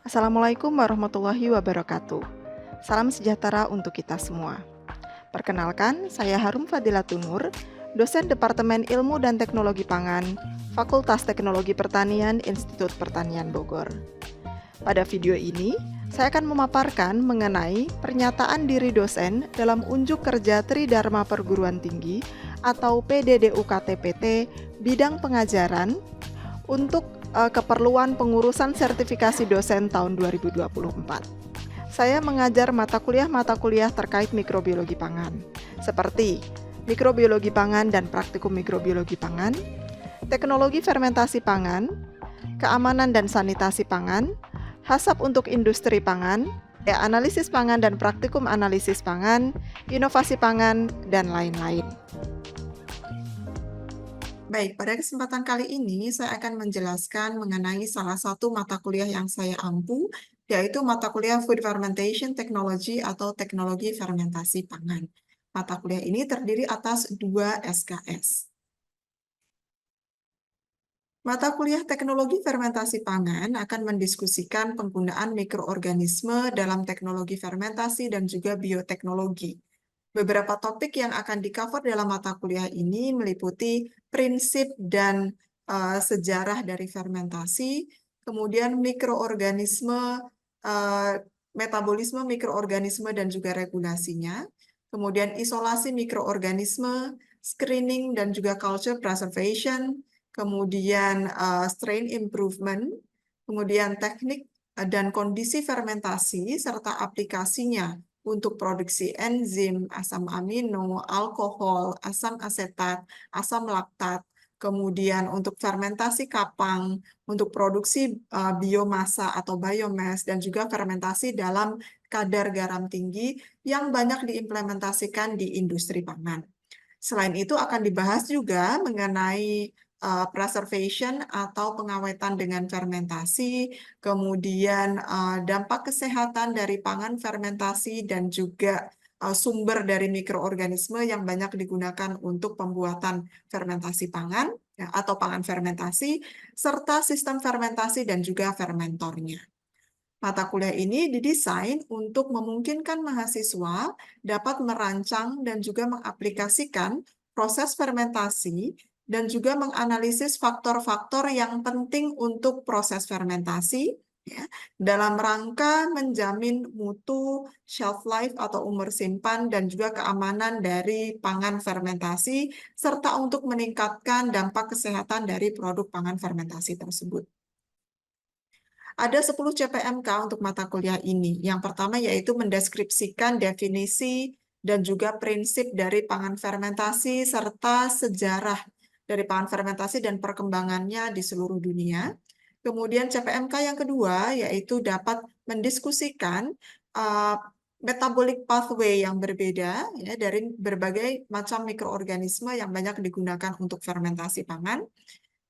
Assalamualaikum warahmatullahi wabarakatuh. Salam sejahtera untuk kita semua. Perkenalkan, saya Harum Fadilatun Nur, dosen Departemen Ilmu dan Teknologi Pangan, Fakultas Teknologi Pertanian, Institut Pertanian Bogor. Pada video ini, saya akan memaparkan mengenai pernyataan diri dosen dalam unjuk kerja Tridharma Perguruan Tinggi atau PDDUKT-PT bidang pengajaran untuk keperluan pengurusan sertifikasi dosen tahun 2024. Saya mengajar mata kuliah terkait mikrobiologi pangan, seperti mikrobiologi pangan dan praktikum mikrobiologi pangan, teknologi fermentasi pangan, keamanan dan sanitasi pangan, HACCP untuk industri pangan, analisis pangan dan praktikum analisis pangan, inovasi pangan, dan lain-lain. Baik, pada kesempatan kali ini saya akan menjelaskan mengenai salah satu mata kuliah yang saya ampu, yaitu mata kuliah Food Fermentation Technology atau Teknologi Fermentasi Pangan. Mata kuliah ini terdiri atas 2 SKS. Mata kuliah Teknologi Fermentasi Pangan akan mendiskusikan penggunaan mikroorganisme dalam teknologi fermentasi dan juga bioteknologi. Beberapa topik yang akan di-cover dalam mata kuliah ini meliputi prinsip dan sejarah dari fermentasi, kemudian mikroorganisme, metabolisme mikroorganisme dan juga regulasinya, kemudian isolasi mikroorganisme, screening dan juga culture preservation, kemudian strain improvement, kemudian teknik dan kondisi fermentasi serta aplikasinya untuk produksi enzim, asam amino, alkohol, asam asetat, asam laktat, kemudian untuk fermentasi kapang, untuk produksi biomasa atau biomass, dan juga fermentasi dalam kadar garam tinggi yang banyak diimplementasikan di industri pangan. Selain itu akan dibahas juga mengenai preservation atau pengawetan dengan fermentasi, kemudian dampak kesehatan dari pangan fermentasi dan juga sumber dari mikroorganisme yang banyak digunakan untuk pembuatan fermentasi pangan atau pangan fermentasi, serta sistem fermentasi dan juga fermentornya. Mata kuliah ini didesain untuk memungkinkan mahasiswa dapat merancang dan juga mengaplikasikan proses fermentasi dan juga menganalisis faktor-faktor yang penting untuk proses fermentasi ya, dalam rangka menjamin mutu, shelf life atau umur simpan, dan juga keamanan dari pangan fermentasi, serta untuk meningkatkan dampak kesehatan dari produk pangan fermentasi tersebut. Ada 10 CPMK untuk mata kuliah ini. Yang pertama yaitu mendeskripsikan definisi dan juga prinsip dari pangan fermentasi serta sejarah dari pangan fermentasi dan perkembangannya di seluruh dunia. Kemudian CPMK yang kedua yaitu dapat mendiskusikan metabolic pathway yang berbeda ya, dari berbagai macam mikroorganisme yang banyak digunakan untuk fermentasi pangan.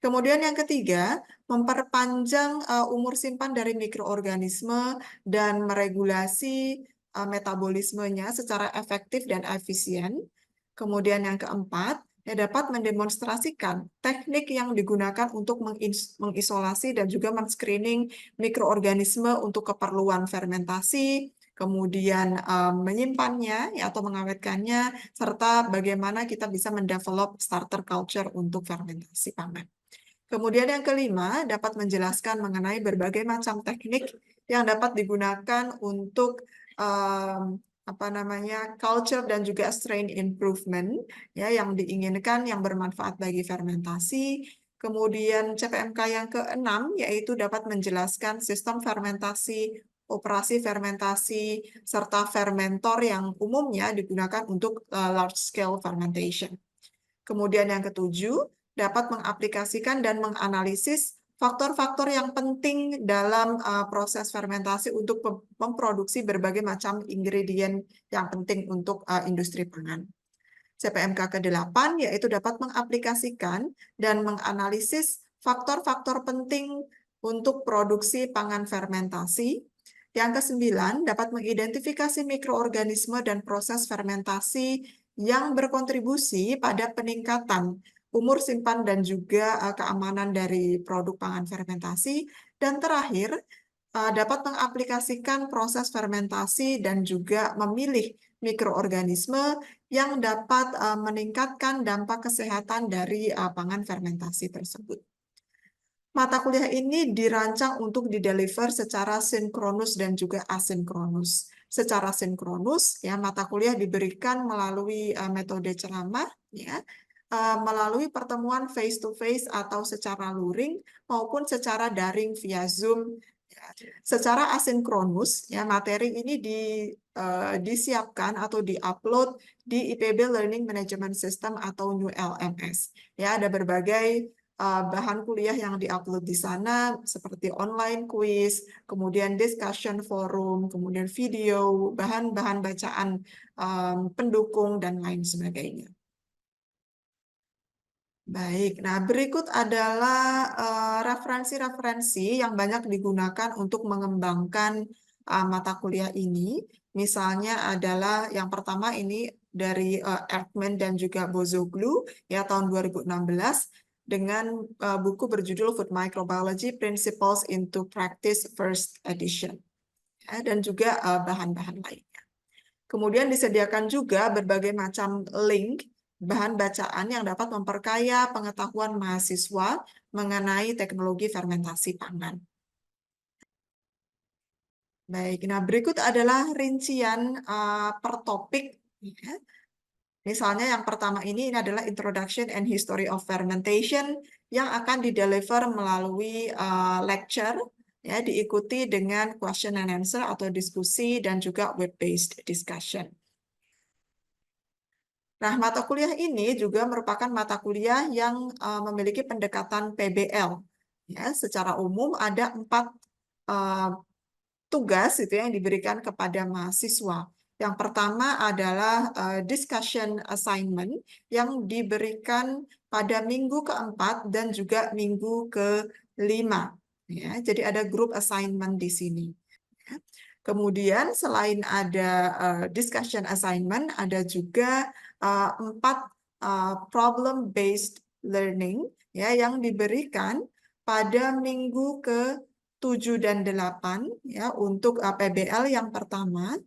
Kemudian yang ketiga, memperpanjang umur simpan dari mikroorganisme dan meregulasi metabolismenya secara efektif dan efisien. Kemudian yang keempat, dapat mendemonstrasikan teknik yang digunakan untuk mengisolasi dan juga men-screening mikroorganisme untuk keperluan fermentasi, kemudian menyimpannya atau mengawetkannya, serta bagaimana kita bisa mendevelop starter culture untuk fermentasi pangan. Kemudian yang kelima, dapat menjelaskan mengenai berbagai macam teknik yang dapat digunakan untuk culture dan juga strain improvement ya, yang diinginkan yang bermanfaat bagi fermentasi. Kemudian CPMK yang keenam yaitu dapat menjelaskan sistem fermentasi, operasi fermentasi, serta fermentor yang umumnya digunakan untuk large scale fermentation. Kemudian yang ketujuh, dapat mengaplikasikan dan menganalisis faktor-faktor yang penting dalam proses fermentasi untuk memproduksi berbagai macam ingredient yang penting untuk industri pangan. CPMK ke-8 yaitu dapat mengaplikasikan dan menganalisis faktor-faktor penting untuk produksi pangan fermentasi. Yang ke-9 dapat mengidentifikasi mikroorganisme dan proses fermentasi yang berkontribusi pada peningkatan umur simpan dan juga keamanan dari produk pangan fermentasi. Dan terakhir, dapat mengaplikasikan proses fermentasi dan juga memilih mikroorganisme yang dapat meningkatkan dampak kesehatan dari pangan fermentasi tersebut. Mata kuliah ini dirancang untuk dideliver secara sinkronus dan juga asinkronus. Secara sinkronus, ya, mata kuliah diberikan melalui metode ceramah, ya, melalui pertemuan face to face atau secara luring maupun secara daring via Zoom. Secara asinkronus, ya, materi ini disiapkan atau diupload di IPB Learning Management System atau New LMS. Ya, ada berbagai bahan kuliah yang diupload di sana seperti online quiz, kemudian discussion forum, kemudian video, bahan-bahan bacaan pendukung dan lain sebagainya. Baik, nah berikut adalah referensi-referensi yang banyak digunakan untuk mengembangkan mata kuliah ini. Misalnya adalah yang pertama ini dari Erdmann dan juga Bozoglu ya tahun 2016 dengan buku berjudul Food Microbiology Principles into Practice First Edition ya, dan juga bahan-bahan lainnya. Kemudian disediakan juga berbagai macam link bahan bacaan yang dapat memperkaya pengetahuan mahasiswa mengenai teknologi fermentasi pangan. Baik, nah berikut adalah rincian per topik. Ya. Misalnya yang pertama ini adalah Introduction and History of Fermentation yang akan dideliver melalui lecture, ya, diikuti dengan question and answer atau diskusi dan juga web-based discussion. Nah, mata kuliah ini juga merupakan mata kuliah yang memiliki pendekatan PBL. Ya, secara umum ada 4 tugas itu yang diberikan kepada mahasiswa. Yang pertama adalah discussion assignment yang diberikan pada minggu keempat dan juga minggu kelima. Ya, jadi ada group assignment di sini. Ya. Kemudian selain ada discussion assignment, ada juga 4 problem-based learning ya yang diberikan pada minggu ke-7 dan 8 ya untuk PBL yang pertama.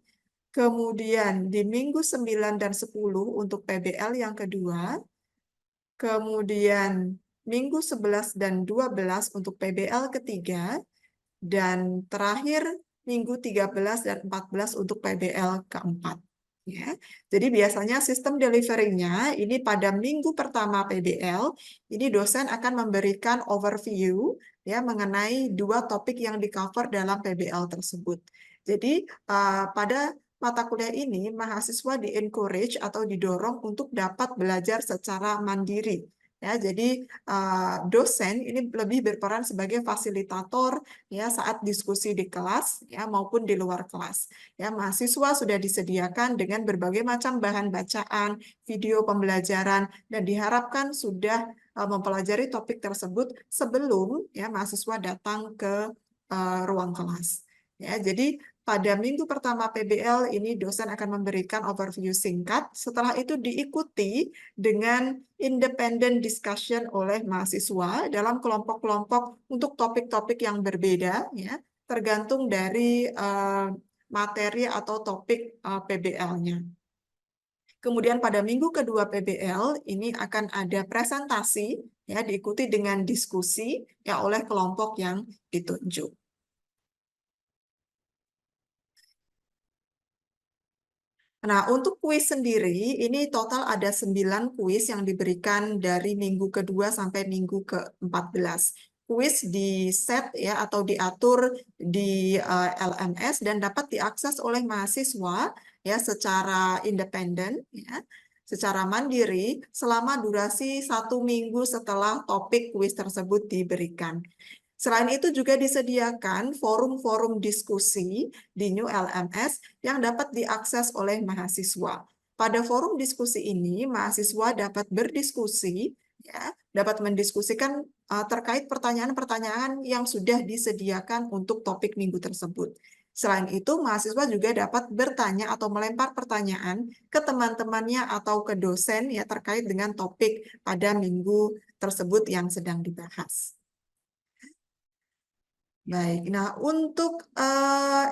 Kemudian di minggu 9 dan 10 untuk PBL yang kedua. Kemudian minggu 11 dan 12 untuk PBL ketiga. Dan terakhir minggu 13 dan 14 untuk PBL keempat. Ya. Jadi biasanya sistem delivery-nya ini pada minggu pertama PBL, ini dosen akan memberikan overview ya mengenai 2 topik yang di-cover dalam PBL tersebut. Jadi pada mata kuliah ini mahasiswa di-encourage atau didorong untuk dapat belajar secara mandiri. Ya, jadi dosen ini lebih berperan sebagai fasilitator ya saat diskusi di kelas ya maupun di luar kelas. Ya, mahasiswa sudah disediakan dengan berbagai macam bahan bacaan, video pembelajaran dan diharapkan sudah mempelajari topik tersebut sebelum ya mahasiswa datang ke ruang kelas. Ya, jadi pada minggu pertama PBL ini dosen akan memberikan overview singkat. Setelah itu diikuti dengan independent discussion oleh mahasiswa dalam kelompok-kelompok untuk topik-topik yang berbeda, ya, tergantung dari materi atau topik PBL-nya. Kemudian pada minggu kedua PBL ini akan ada presentasi, ya, diikuti dengan diskusi ya oleh kelompok yang ditunjuk. Nah, untuk kuis sendiri, ini total ada 9 kuis yang diberikan dari minggu kedua sampai minggu ke-14. Kuis di set ya atau diatur di LMS dan dapat diakses oleh mahasiswa ya secara independen ya, secara mandiri selama durasi 1 minggu setelah topik kuis tersebut diberikan. Selain itu juga disediakan forum-forum diskusi di New LMS yang dapat diakses oleh mahasiswa. Pada forum diskusi ini, mahasiswa dapat berdiskusi, ya, dapat mendiskusikan terkait pertanyaan-pertanyaan yang sudah disediakan untuk topik minggu tersebut. Selain itu, mahasiswa juga dapat bertanya atau melempar pertanyaan ke teman-temannya atau ke dosen ya terkait dengan topik pada minggu tersebut yang sedang dibahas. Baik, nah untuk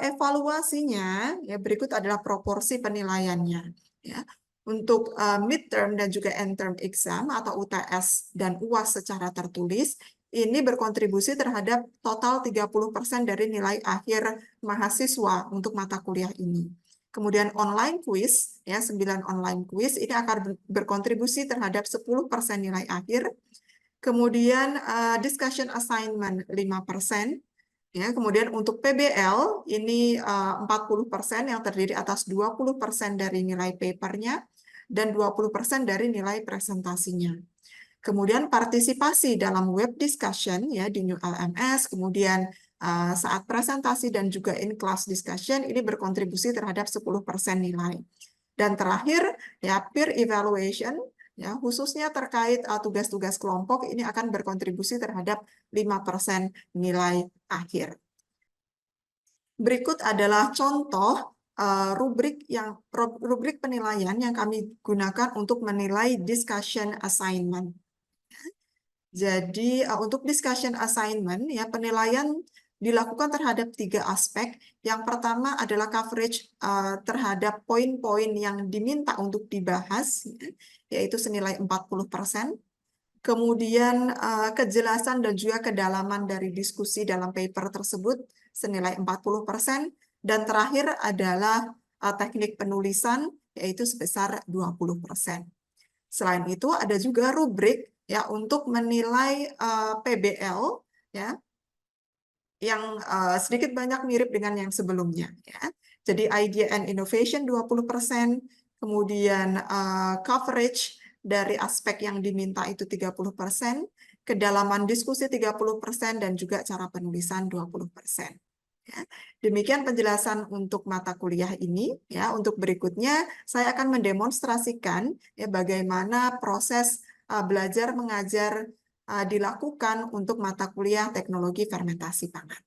evaluasinya ya berikut adalah proporsi penilaiannya ya. Untuk midterm dan juga end-term exam atau UTS dan UAS secara tertulis ini berkontribusi terhadap total 30% dari nilai akhir mahasiswa untuk mata kuliah ini. Kemudian online quiz ya 9 online quiz ini akan berkontribusi terhadap 10% nilai akhir. Kemudian discussion assignment 5%. Ya, kemudian untuk PBL ini 40% yang terdiri atas 20% dari nilai papernya dan 20% dari nilai presentasinya. Kemudian partisipasi dalam web discussion ya di New LMS, kemudian saat presentasi dan juga in-class discussion ini berkontribusi terhadap 10% nilai. Dan terakhir ya peer evaluation ya khususnya terkait tugas-tugas kelompok ini akan berkontribusi terhadap 5% nilai akhir. Berikut adalah contoh rubrik penilaian yang kami gunakan untuk menilai discussion assignment. Jadi untuk discussion assignment ya penilaian dilakukan terhadap 3 aspek. Yang pertama adalah coverage terhadap poin-poin yang diminta untuk dibahas yaitu senilai 40%. Kemudian kejelasan dan juga kedalaman dari diskusi dalam paper tersebut senilai 40%. Dan terakhir adalah teknik penulisan yaitu sebesar 20%. Selain itu ada juga rubrik ya untuk menilai PBL ya yang sedikit banyak mirip dengan yang sebelumnya ya. Jadi idea and innovation 20%, kemudian coverage dari aspek yang diminta itu 30%, kedalaman diskusi 30%, dan juga cara penulisan 20%. Ya. Demikian penjelasan untuk mata kuliah ini. Ya, untuk berikutnya saya akan mendemonstrasikan ya bagaimana proses belajar mengajar dilakukan untuk mata kuliah teknologi fermentasi pangan.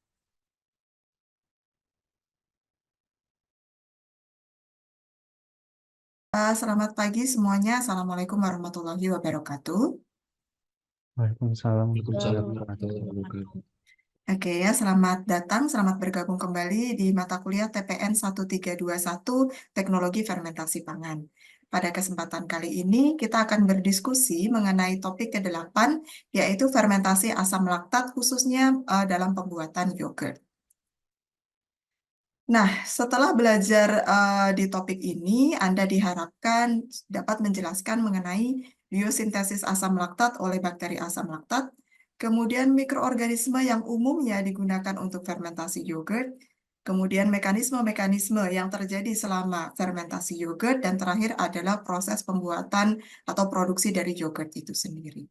Selamat pagi semuanya. Assalamualaikum warahmatullahi wabarakatuh. Waalaikumsalam warahmatullahi wabarakatuh. Oke ya, selamat datang, selamat bergabung kembali di mata kuliah TPN 1321 Teknologi Fermentasi Pangan. Pada kesempatan kali ini kita akan berdiskusi mengenai topik ke-8 yaitu fermentasi asam laktat khususnya dalam pembuatan yogurt. Nah, setelah belajar di topik ini, Anda diharapkan dapat menjelaskan mengenai biosintesis asam laktat oleh bakteri asam laktat, kemudian mikroorganisme yang umumnya digunakan untuk fermentasi yogurt, kemudian mekanisme-mekanisme yang terjadi selama fermentasi yogurt, dan terakhir adalah proses pembuatan atau produksi dari yogurt itu sendiri.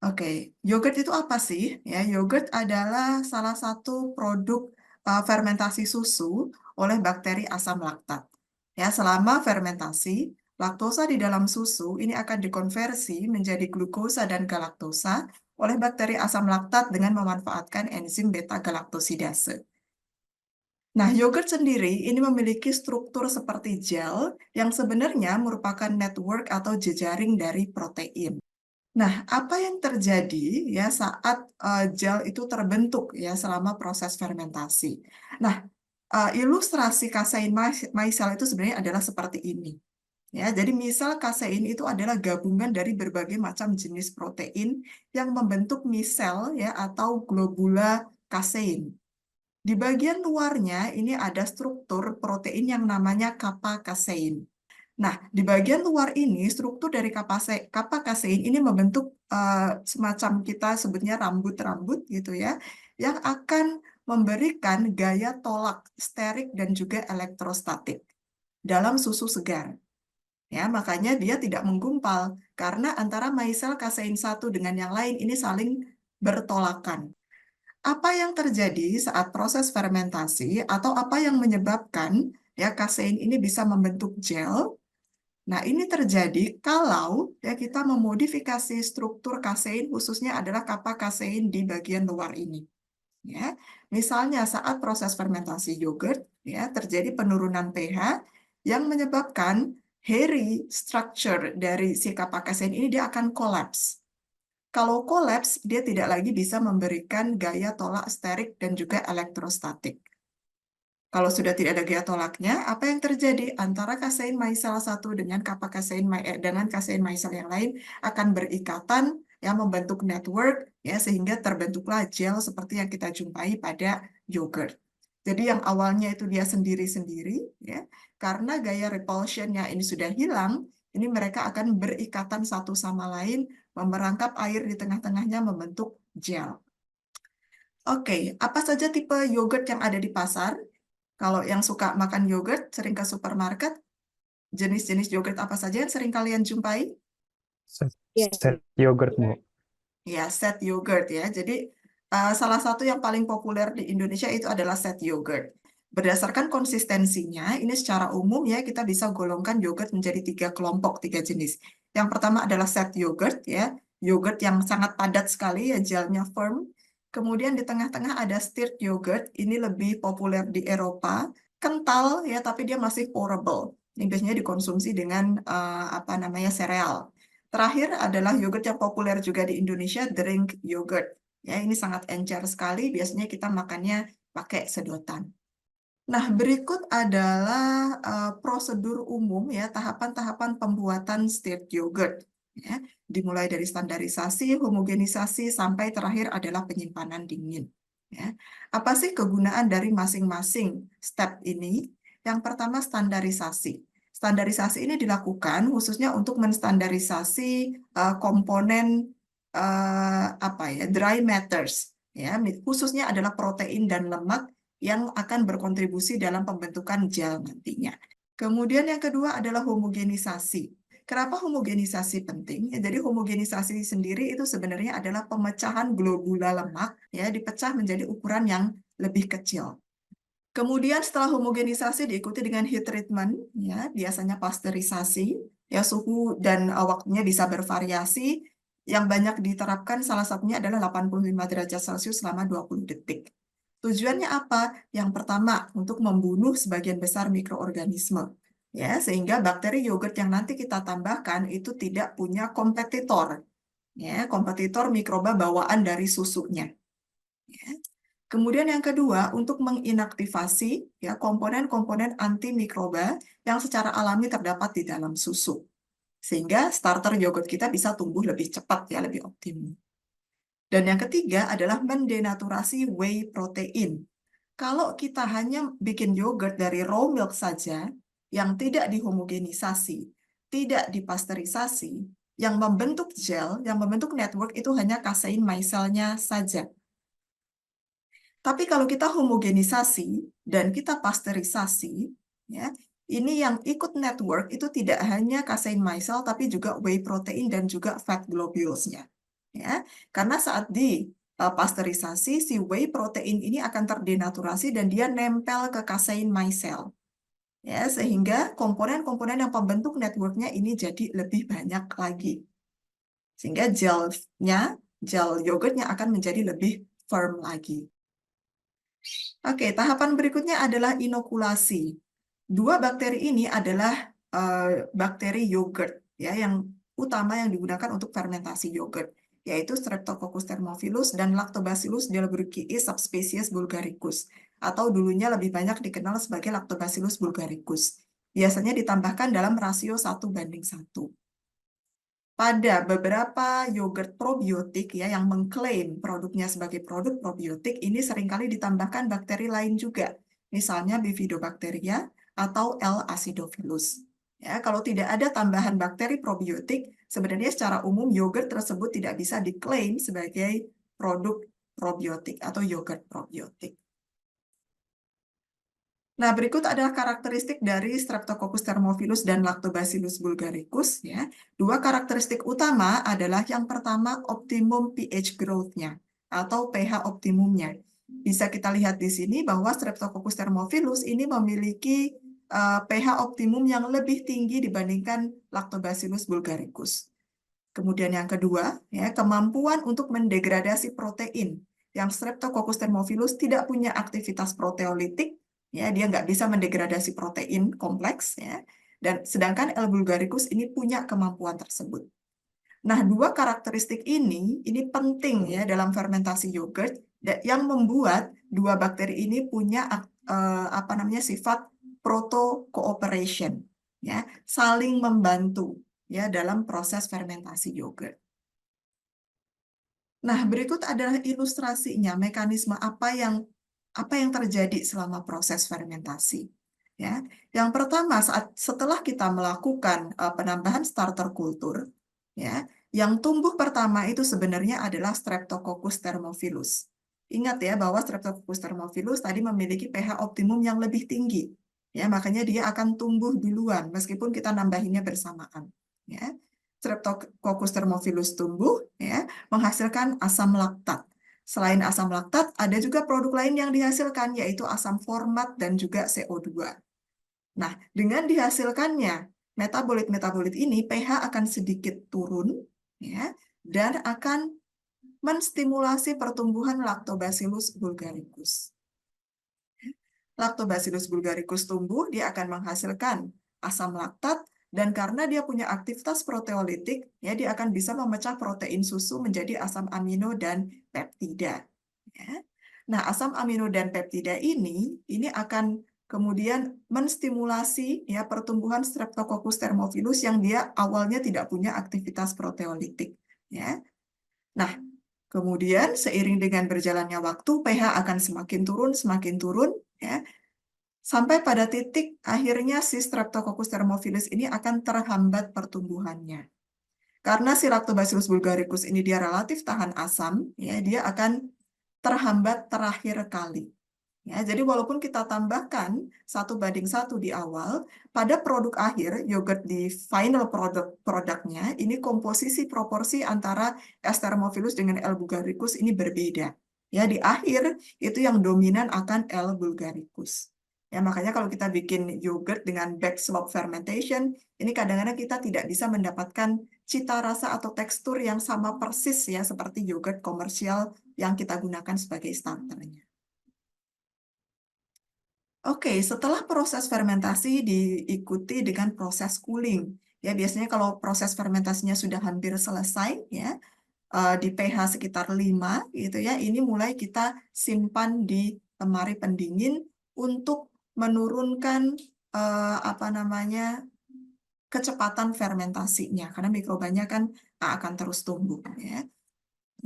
Oke, yogurt itu apa sih? Ya, yogurt adalah salah satu produk fermentasi susu oleh bakteri asam laktat. Ya, selama fermentasi, laktosa di dalam susu ini akan dikonversi menjadi glukosa dan galaktosa oleh bakteri asam laktat dengan memanfaatkan enzim beta-galaktosidase. Nah, yogurt sendiri ini memiliki struktur seperti gel yang sebenarnya merupakan network atau jejaring dari protein. Nah, apa yang terjadi ya saat gel itu terbentuk ya selama proses fermentasi? Nah, ilustrasi kasein micelle itu sebenarnya adalah seperti ini. Ya, jadi misal kasein itu adalah gabungan dari berbagai macam jenis protein yang membentuk misel ya atau globula kasein. Di bagian luarnya ini ada struktur protein yang namanya kappa kasein. Nah, di bagian luar ini, struktur dari kappa kasein ini membentuk semacam kita sebutnya rambut-rambut gitu ya, yang akan memberikan gaya tolak sterik dan juga elektrostatik dalam susu segar. Ya, makanya dia tidak menggumpal, karena antara micelle kasein 1 dengan yang lain ini saling bertolakan. Apa yang terjadi saat proses fermentasi atau apa yang menyebabkan ya kasein ini bisa membentuk gel? Nah, ini terjadi kalau ya kita memodifikasi struktur kasein khususnya adalah kappa kasein di bagian luar ini. Ya, misalnya saat proses fermentasi yogurt, ya, terjadi penurunan pH yang menyebabkan hairy structure dari si kapak kasein ini dia akan kolaps. Kalau kolaps, dia tidak lagi bisa memberikan gaya tolak sterik dan juga elektrostatik. Kalau sudah tidak ada gaya tolaknya, apa yang terjadi antara kasein micelle 1 dengan kapak kasein micelle yang lain akan berikatan yang membentuk network ya sehingga terbentuklah gel seperti yang kita jumpai pada yogurt. Jadi yang awalnya itu dia sendiri-sendiri ya, karena gaya repulsionnya ini sudah hilang, ini mereka akan berikatan satu sama lain, memerangkap air di tengah-tengahnya membentuk gel. Oke, apa saja tipe yogurt yang ada di pasar? Kalau yang suka makan yogurt, sering ke supermarket, jenis-jenis yogurt apa saja yang sering kalian jumpai? Set yogurt, Bu. Ya, set yogurt ya. Jadi salah satu yang paling populer di Indonesia itu adalah set yogurt. Berdasarkan konsistensinya, ini secara umum ya kita bisa golongkan yogurt menjadi 3 kelompok, 3 jenis. Yang pertama adalah set yogurt ya, yogurt yang sangat padat sekali ya, gelnya firm. Kemudian di tengah-tengah ada stirred yogurt, ini lebih populer di Eropa, kental ya, tapi dia masih pourable. Ini biasanya dikonsumsi dengan apa namanya sereal. Terakhir adalah yogurt yang populer juga di Indonesia, drink yogurt. Ya, ini sangat encer sekali, biasanya kita makannya pakai sedotan. Nah, berikut adalah prosedur umum ya, tahapan-tahapan pembuatan stirred yogurt. Ya, dimulai dari standarisasi, homogenisasi, sampai terakhir adalah penyimpanan dingin. Ya. Apa sih kegunaan dari masing-masing step ini? Yang pertama, standarisasi. Standarisasi ini dilakukan khususnya untuk menstandarisasi komponen apa ya, dry matters. Ya, khususnya adalah protein dan lemak yang akan berkontribusi dalam pembentukan gel nantinya. Kemudian yang kedua adalah homogenisasi. Kenapa homogenisasi penting? Ya, jadi homogenisasi sendiri itu sebenarnya adalah pemecahan globula lemak ya dipecah menjadi ukuran yang lebih kecil. Kemudian setelah homogenisasi diikuti dengan heat treatment ya, biasanya pasteurisasi ya, suhu dan waktunya bisa bervariasi. Yang banyak diterapkan salah satunya adalah 85 derajat Celcius selama 20 detik. Tujuannya apa? Yang pertama, untuk membunuh sebagian besar mikroorganisme. Ya, sehingga bakteri yogurt yang nanti kita tambahkan itu tidak punya kompetitor. Ya, kompetitor mikroba bawaan dari susunya. Ya. Kemudian yang kedua, untuk menginaktivasi ya komponen-komponen antimikroba yang secara alami terdapat di dalam susu. Sehingga starter yogurt kita bisa tumbuh lebih cepat ya, lebih optimum. Dan yang ketiga adalah mendenaturasi whey protein. Kalau kita hanya bikin yogurt dari raw milk saja, yang tidak dihomogenisasi, tidak dipasteurisasi, yang membentuk gel, yang membentuk network itu hanya kasein micelle-nya saja. Tapi kalau kita homogenisasi dan kita pasteurisasi, ya, ini yang ikut network itu tidak hanya kasein micelle, tapi juga whey protein dan juga fat globules-nya. Ya, karena saat di pasteurisasi, si whey protein ini akan terdenaturasi dan dia nempel ke kasein micelle. Ya, sehingga komponen-komponen yang pembentuk network-nya ini jadi lebih banyak lagi. Sehingga gelnya, gel yogurtnya akan menjadi lebih firm lagi. Oke, tahapan berikutnya adalah inokulasi. Dua bakteri ini adalah bakteri yogurt ya yang utama yang digunakan untuk fermentasi yogurt, yaitu Streptococcus thermophilus dan Lactobacillus delbrueckii subspecies bulgaricus, atau dulunya lebih banyak dikenal sebagai Lactobacillus bulgaricus. Biasanya ditambahkan dalam rasio 1:1. Pada beberapa yogurt probiotik ya yang mengklaim produknya sebagai produk probiotik, ini seringkali ditambahkan bakteri lain juga, misalnya Bifidobacteria atau L. acidophilus. Ya, kalau tidak ada tambahan bakteri probiotik, sebenarnya secara umum yogurt tersebut tidak bisa diklaim sebagai produk probiotik atau yogurt probiotik. Nah, berikut adalah karakteristik dari Streptococcus thermophilus dan Lactobacillus bulgaricus. Ya. Dua karakteristik utama adalah yang pertama optimum pH growth-nya atau pH optimumnya. Bisa kita lihat di sini bahwa Streptococcus thermophilus ini memiliki pH optimum yang lebih tinggi dibandingkan Lactobacillus bulgaricus. Kemudian yang kedua, ya, kemampuan untuk mendegradasi protein. Yang Streptococcus thermophilus tidak punya aktivitas proteolitik, ya, dia nggak bisa mendegradasi protein kompleks, ya. Dan sedangkan L. bulgaricus ini punya kemampuan tersebut. Nah, dua karakteristik ini penting ya dalam fermentasi yogurt yang membuat dua bakteri ini punya sifat proto-cooperation, ya, saling membantu ya dalam proses fermentasi yogurt. Nah, berikut adalah ilustrasinya, mekanisme apa yang terjadi selama proses fermentasi. Ya, yang pertama setelah kita melakukan penambahan starter kultur, ya, yang tumbuh pertama itu sebenarnya adalah Streptococcus thermophilus. Ingat ya bahwa Streptococcus thermophilus tadi memiliki pH optimum yang lebih tinggi. Ya, makanya dia akan tumbuh duluan meskipun kita nambahinnya bersamaan. Ya. Streptococcus thermophilus tumbuh, ya, menghasilkan asam laktat. Selain asam laktat, ada juga produk lain yang dihasilkan, yaitu asam format dan juga CO2. Nah, dengan dihasilkannya metabolit-metabolit ini, pH akan sedikit turun, ya, dan akan menstimulasi pertumbuhan Lactobacillus bulgaricus. Lactobacillus bulgaricus tumbuh, dia akan menghasilkan asam laktat, dan karena dia punya aktivitas proteolitik, ya, dia akan bisa memecah protein susu menjadi asam amino dan peptida. Ya. Nah, asam amino dan peptida ini akan kemudian menstimulasi ya pertumbuhan Streptococcus thermophilus yang dia awalnya tidak punya aktivitas proteolitik. Ya. Nah, kemudian seiring dengan berjalannya waktu, pH akan semakin turun, ya, sampai pada titik akhirnya si Streptococcus thermophilus ini akan terhambat pertumbuhannya. Karena si Lactobacillus bulgaricus ini dia relatif tahan asam, ya, dia akan terhambat terakhir kali. Ya, jadi walaupun kita tambahkan 1:1 di awal, pada produk akhir, yogurt di final produknya, ini komposisi proporsi antara S. thermophilus dengan L. bulgaricus ini berbeda. Ya, di akhir itu yang dominan akan L. bulgaricus. Ya, makanya kalau kita bikin yogurt dengan back slope fermentation, ini kadang-kadang kita tidak bisa mendapatkan cita rasa atau tekstur yang sama persis ya seperti yogurt komersial yang kita gunakan sebagai starternya. Oke, setelah proses fermentasi diikuti dengan proses cooling. Ya, biasanya kalau proses fermentasinya sudah hampir selesai, ya, di pH sekitar 5, gitu ya, ini mulai kita simpan di lemari pendingin untuk menurunkan kecepatan fermentasinya, karena mikrobanya kan akan terus tumbuh. Ya.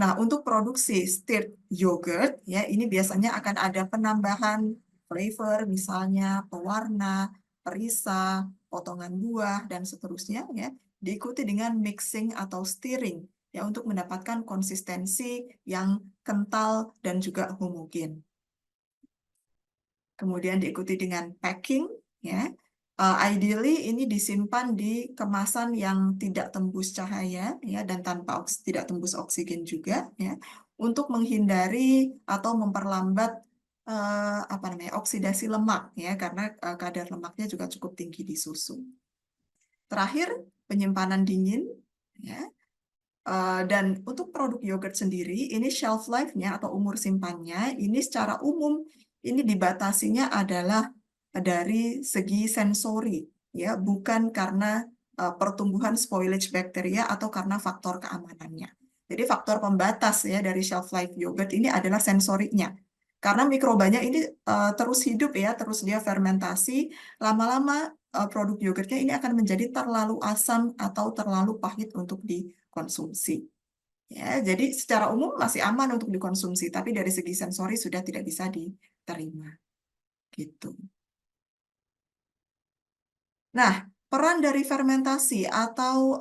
Nah, untuk produksi stirred yogurt, ya, ini biasanya akan ada penambahan flavor, misalnya pewarna, perisa, potongan buah, dan seterusnya, ya, diikuti dengan mixing atau stirring, ya, untuk mendapatkan konsistensi yang kental dan juga homogen. Kemudian diikuti dengan packing, ya. Ideally ini disimpan di kemasan yang tidak tembus cahaya, ya, dan tidak tembus oksigen juga, ya, untuk menghindari atau memperlambat oksidasi lemak, ya, karena kadar lemaknya juga cukup tinggi di susu. Terakhir, penyimpanan dingin, ya. Dan untuk produk yogurt sendiri, ini shelf life-nya atau umur simpannya, ini secara umum ini dibatasinya adalah dari segi sensori, ya, bukan karena pertumbuhan spoilage bakteria atau karena faktor keamanannya. Jadi faktor pembatas ya dari shelf life yogurt ini adalah sensorinya. Karena mikrobanya ini terus hidup ya, terus dia fermentasi, lama-lama produk yogurtnya ini akan menjadi terlalu asam atau terlalu pahit untuk dikonsumsi. Ya, jadi secara umum masih aman untuk dikonsumsi, tapi dari segi sensori sudah tidak bisa diterima. Gitu. Nah, peran dari fermentasi atau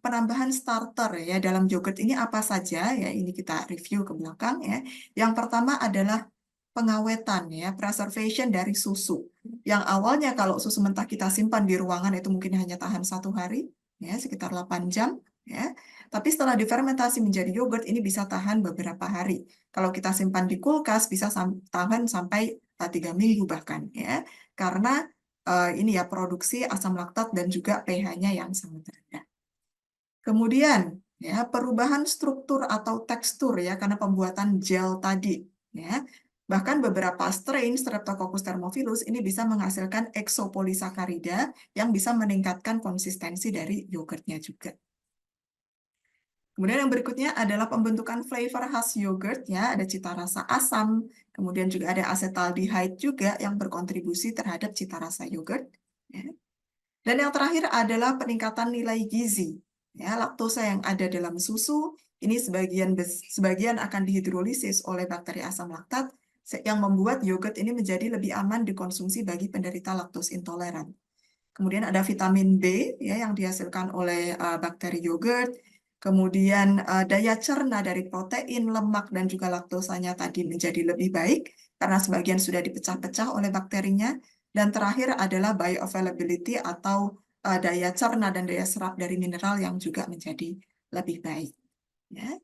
penambahan starter ya dalam yogurt ini apa saja ya? Ini kita review ke belakang ya. Yang pertama adalah pengawetan ya, preservation dari susu. Yang awalnya kalau susu mentah kita simpan di ruangan itu mungkin hanya tahan 1 hari ya, sekitar 8 jam ya. Tapi setelah difermentasi menjadi yogurt ini bisa tahan beberapa hari. Kalau kita simpan di kulkas bisa tahan sampai 3 minggu bahkan ya. Karena ini ya produksi asam laktat dan juga pH-nya yang sangat rendah. Kemudian ya, perubahan struktur atau tekstur ya karena pembuatan gel tadi, ya. Bahkan beberapa strain Streptococcus thermophilus ini bisa menghasilkan eksopolisakarida yang bisa meningkatkan konsistensi dari yogurtnya juga. Kemudian yang berikutnya adalah pembentukan flavor khas yogurt ya, ada cita rasa asam, kemudian juga ada acetaldehyde juga yang berkontribusi terhadap cita rasa yogurt. Ya. Dan yang terakhir adalah peningkatan nilai gizi. Ya, laktosa yang ada dalam susu ini sebagian akan dihidrolisis oleh bakteri asam laktat yang membuat yogurt ini menjadi lebih aman dikonsumsi bagi penderita laktos intoleran. Kemudian ada vitamin B ya yang dihasilkan oleh bakteri yogurt. Kemudian daya cerna dari protein, lemak, dan juga laktosanya tadi menjadi lebih baik karena sebagian sudah dipecah-pecah oleh bakterinya. Dan terakhir adalah bioavailability atau daya cerna dan daya serap dari mineral yang juga menjadi lebih baik. Ya.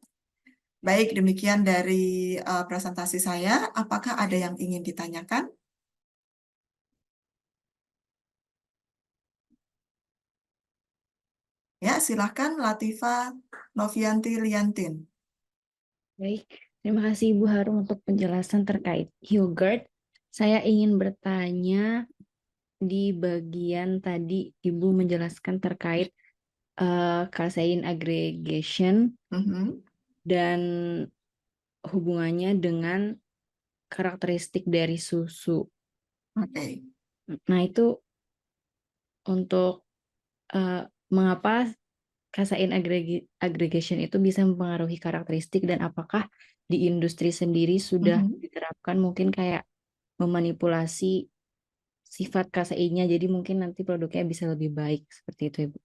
Baik, demikian dari presentasi saya. Apakah ada yang ingin ditanyakan? Ya, silakan Latifa Novianti Liantin. Baik, terima kasih Ibu Harum untuk penjelasan terkait yogurt. Saya ingin bertanya di bagian tadi Ibu menjelaskan terkait casein aggregation dan hubungannya dengan karakteristik dari susu. Oke. Nah, itu untuk mengapa casein aggregation itu bisa mempengaruhi karakteristik dan apakah di industri sendiri sudah diterapkan mungkin kayak memanipulasi sifat kaseinnya jadi mungkin nanti produknya bisa lebih baik seperti itu Ibu.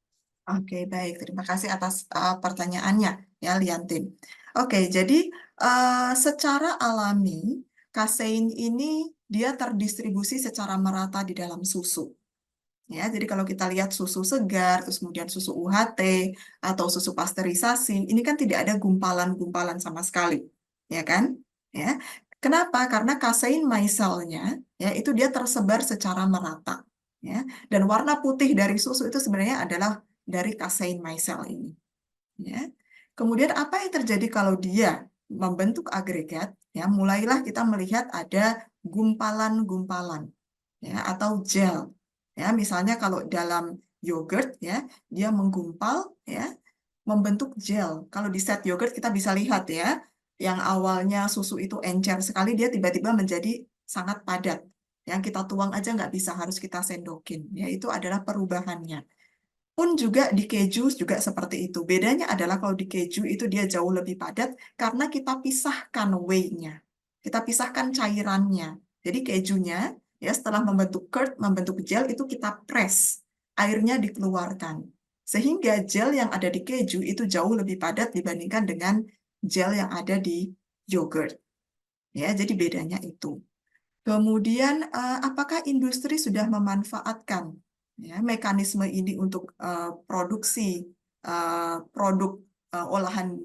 Oke, baik. Terima kasih atas pertanyaannya ya, Liantin. Oke, jadi secara alami kasein ini dia terdistribusi secara merata di dalam susu. Ya, jadi kalau kita lihat susu segar, terus kemudian susu UHT atau susu pasteurisasi, ini kan tidak ada gumpalan-gumpalan sama sekali, ya kan? Ya. Kenapa? Karena kasein micelle-nya ya itu dia tersebar secara merata, ya. Dan warna putih dari susu itu sebenarnya adalah dari kasein micelle ini, ya. Kemudian apa yang terjadi kalau dia membentuk agregat? Ya, mulailah kita melihat ada gumpalan-gumpalan, ya, atau gel. Ya, misalnya kalau dalam yogurt ya, dia menggumpal ya, membentuk gel. Kalau di set yogurt kita bisa lihat ya, yang awalnya susu itu encer sekali, dia tiba-tiba menjadi sangat padat. Yang kita tuang aja nggak bisa, harus kita sendokin. Ya, itu adalah perubahannya. Pun juga di keju juga seperti itu. Bedanya adalah kalau di keju itu dia jauh lebih padat karena kita pisahkan whey-nya. Kita pisahkan cairannya. Jadi kejunya ya setelah membentuk curd, membentuk gel itu kita press. Airnya dikeluarkan. Sehingga gel yang ada di keju itu jauh lebih padat dibandingkan dengan gel yang ada di yogurt. Ya, jadi bedanya itu. Kemudian, apakah industri sudah memanfaatkan ya, mekanisme ini untuk produksi produk olahan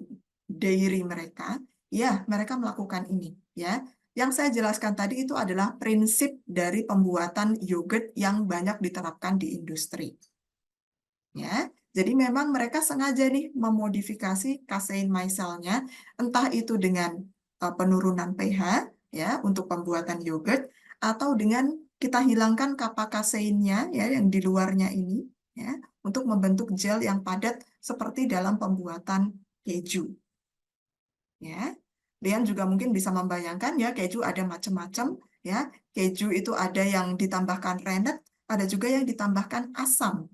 dairy mereka? Ya, mereka melakukan ini. Ya, yang saya jelaskan tadi itu adalah prinsip dari pembuatan yogurt yang banyak diterapkan di industri. Ya, jadi memang mereka sengaja nih memodifikasi casein micelle-nya, entah itu dengan penurunan pH ya untuk pembuatan yogurt atau dengan kita hilangkan kappa kaseinnya ya yang di luarnya ini ya untuk membentuk gel yang padat seperti dalam pembuatan keju. Ya. Lian juga mungkin bisa membayangkan ya keju ada macam-macam ya. Keju itu ada yang ditambahkan rennet, ada juga yang ditambahkan asam.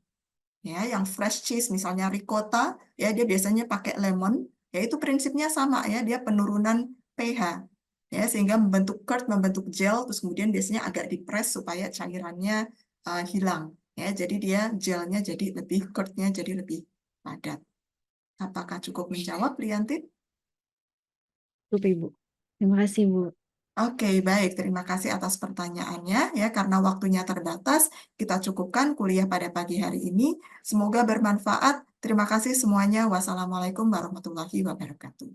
Ya, yang fresh cheese misalnya ricotta ya dia biasanya pakai lemon, ya itu prinsipnya sama ya, dia penurunan pH. Ya, sehingga membentuk curd, membentuk gel, terus kemudian biasanya agak dipres supaya cairannya hilang. Ya, jadi dia gelnya jadi lebih, curd-nya jadi lebih padat. Apakah cukup menjawab, Liantin? Cukup Ibu. Terima kasih Bu. Oke, baik. Terima kasih atas pertanyaannya. Ya, karena waktunya terbatas, kita cukupkan kuliah pada pagi hari ini. Semoga bermanfaat. Terima kasih semuanya. Wassalamualaikum warahmatullahi wabarakatuh.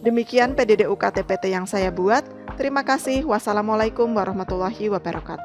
Demikian PDD UKT PT yang saya buat. Terima kasih. Wassalamualaikum warahmatullahi wabarakatuh.